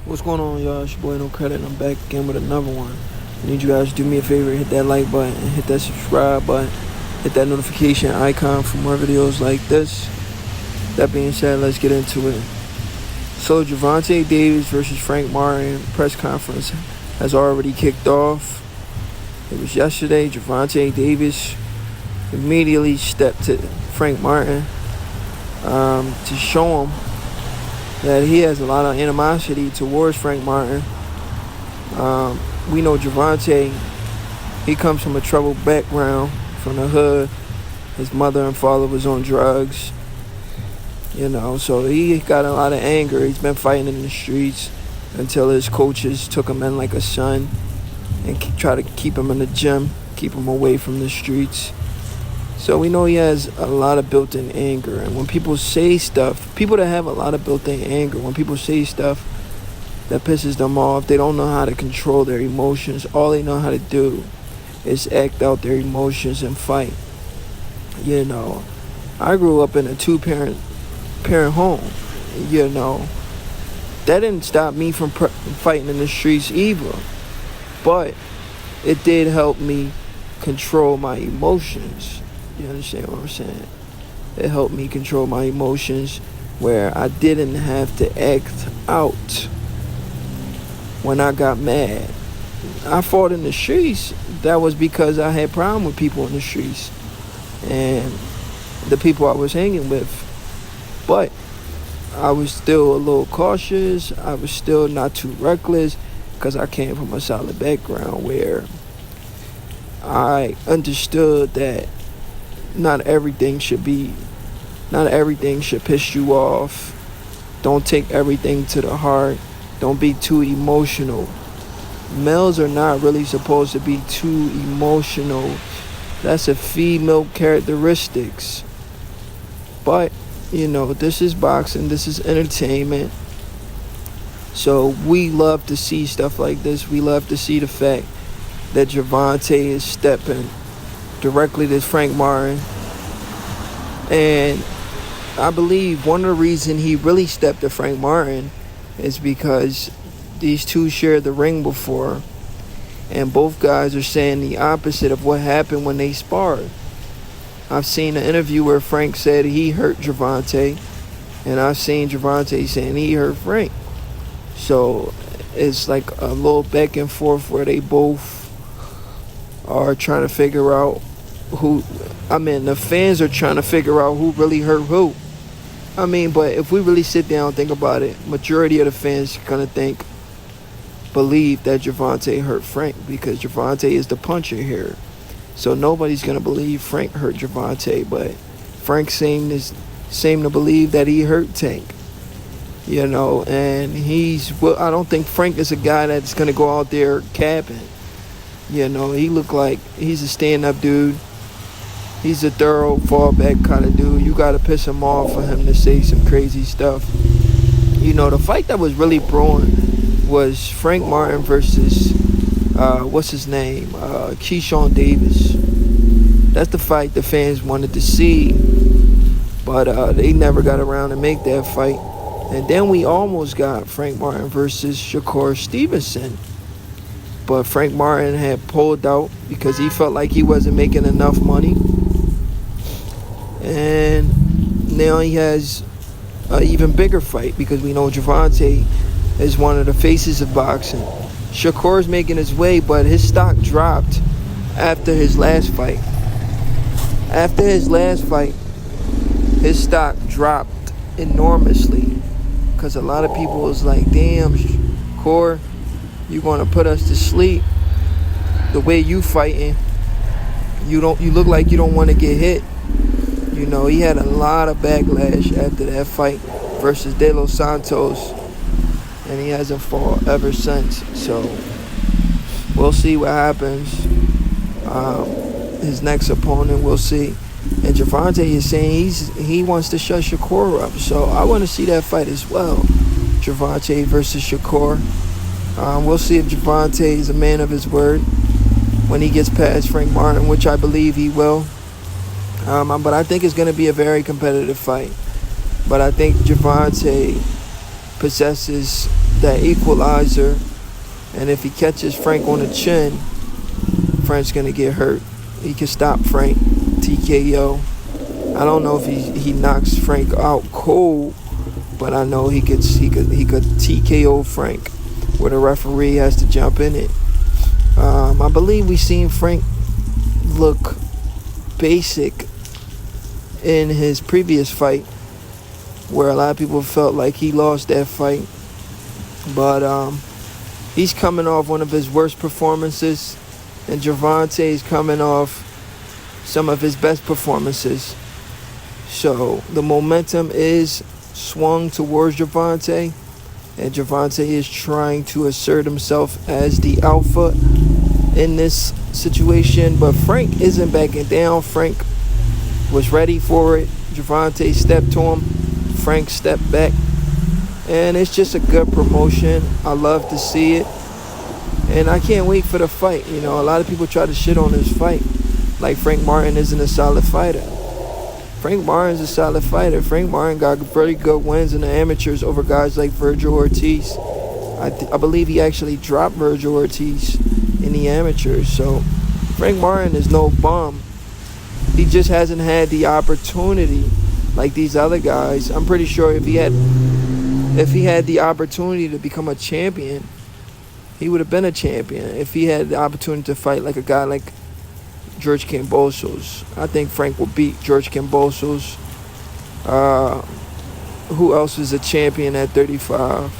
What's going on, y'all? It's your boy No Credit, and I'm back again with another one. I need you guys to do me a favor, hit that like button, hit that subscribe button, hit that notification icon for more videos like this. That being said, let's get into it. So, Gervonta Davis versus Frank Martin press conference has already kicked off. It was yesterday. Gervonta Davis immediately stepped to Frank Martin to show him that he has a lot of animosity towards Frank Martin. We know Gervonta, he comes from a troubled background, from the hood. His mother and father was on drugs, so he got a lot of anger. He's been fighting in the streets until his coaches took him in like a son and try to keep him in the gym, keep him away from the streets. So we know he has a lot of built-in anger. And when people say stuff, people that have a lot of built-in anger, when people say stuff that pisses them off, they don't know how to control their emotions. All they know how to do is act out their emotions and fight. I grew up in a two-parent home. That didn't stop me from fighting in the streets either. But it did help me control my emotions. You understand what I'm saying? It helped me control my emotions where I didn't have to act out when I got mad. I fought in the streets. That was because I had problem with people in the streets and the people I was hanging with. But I was still a little cautious. I was still not too reckless because I came from a solid background where I understood that not everything should piss you off. Don't take everything to the heart. Don't be too emotional. Males are not really supposed to be too emotional. That's a female characteristics. But, this is boxing. This is entertainment. So we love to see stuff like this. We love to see the fact that Gervonta is stepping directly to Frank Martin. And I believe one of the reasons he really stepped to Frank Martin is because these two shared the ring before, and both guys are saying the opposite of what happened when they sparred. I've seen an interview where Frank said he hurt Gervonta, and I've seen Gervonta saying he hurt Frank. So it's like a little back and forth where they both are trying to figure out the fans are trying to figure out who really hurt who. But if we really sit down and think about it, majority of the fans are going to believe that Gervonta hurt Frank because Gervonta is the puncher here. So nobody's going to believe Frank hurt Gervonta, but Frank seemed to believe that he hurt Tank. And I don't think Frank is a guy that's going to go out there capping. He look like he's a stand-up dude. He's a thorough fallback kind of dude. You got to piss him off for him to say some crazy stuff. The fight that was really brewing was Frank Martin versus, Keyshawn Davis. That's the fight the fans wanted to see, but they never got around to make that fight. And then we almost got Frank Martin versus Shakur Stevenson. But Frank Martin had pulled out because he felt like he wasn't making enough money. And now he has an even bigger fight because we know Gervonta is one of the faces of boxing. Shakur's making his way, but his stock dropped after his last fight. After his last fight, his stock dropped enormously because a lot of people was like, damn, Shakur, you gonna put us to sleep. The way you fighting, you look like you don't want to get hit. He had a lot of backlash after that fight versus De Los Santos, and he hasn't fought ever since. So we'll see what happens. His next opponent, we'll see. And Gervonta is saying he wants to shut Shakur up. So I want to see that fight as well. Gervonta versus Shakur. We'll see if Gervonta is a man of his word when he gets past Frank Martin, which I believe he will. But I think it's going to be a very competitive fight. But I think Gervonta possesses that equalizer. And if he catches Frank on the chin, Frank's going to get hurt. He can stop Frank, TKO. I don't know if he knocks Frank out cold, but I know he could TKO Frank, where the referee has to jump in it. I believe we seen Frank look basic in his previous fight, where a lot of people felt like he lost that fight. But he's coming off one of his worst performances, and Gervonta is coming off some of his best performances. So the momentum is swung towards Gervonta, and Gervonta is trying to assert himself as the alpha in this situation. But Frank isn't backing down. Frank was ready for it. Gervonta stepped to him. Frank stepped back. And it's just a good promotion. I love to see it. And I can't wait for the fight. You know, a lot of people try to shit on this fight, like Frank Martin isn't a solid fighter. Frank Martin's a solid fighter. Frank Martin got very good wins in the amateurs over guys like Virgil Ortiz. I believe he actually dropped Virgil Ortiz in the amateurs. So Frank Martin is no bum. He just hasn't had the opportunity like these other guys. I'm pretty sure if he had the opportunity to become a champion, he would have been a champion. If he had the opportunity to fight like a guy like George Kambosos, I think Frank will beat George Kambosos. Who else is a champion at 35?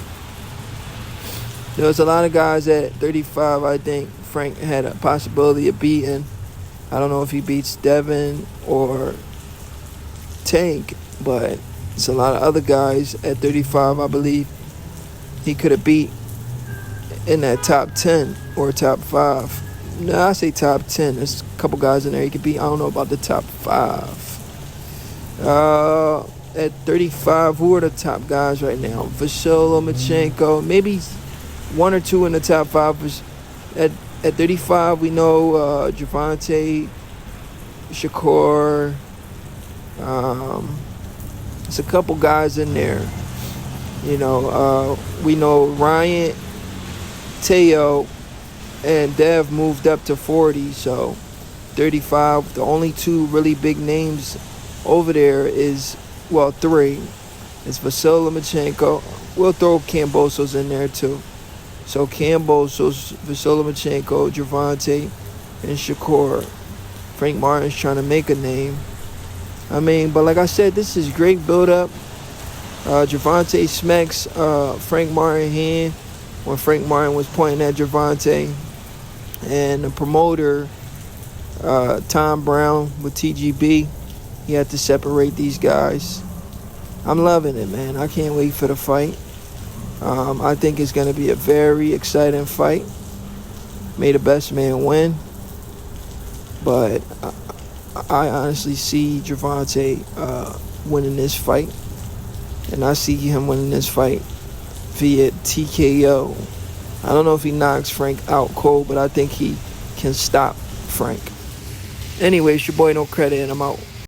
There's a lot of guys at 35 I think Frank had a possibility of beating. I don't know if he beats Devin or Tank, but it's a lot of other guys at 35 I believe he could have beat in that top 10 or top 5. No, I say top 10. There's a couple guys in there he could beat. I don't know about the top 5. At 35, who are the top guys right now? Vasyl Lomachenko, maybe one or two in the top 5. At 35, we know Gervonta, Shakur. There's a couple guys in there. You know, we know Ryan, Teo, and Dev moved up to 40. So 35, the only two really big names over there is, well, 3. It's Vasyl Lomachenko. We'll throw Kambosos in there too. So Kambosos, Vasyl Lomachenko, Gervonta, and Shakur. Frank Martin's trying to make a name. I mean, but like I said, this is great build-up. Gervonta smacks Frank Martin's hand when Frank Martin was pointing at Gervonta. And the promoter, Tom Brown with TGB, he had to separate these guys. I'm loving it, man. I can't wait for the fight. I think it's going to be a very exciting fight. May the best man win. But I honestly see Gervonta winning this fight. And I see him winning this fight via TKO. I don't know if he knocks Frank out cold, but I think he can stop Frank. Anyway, it's your boy No Credit, and I'm out.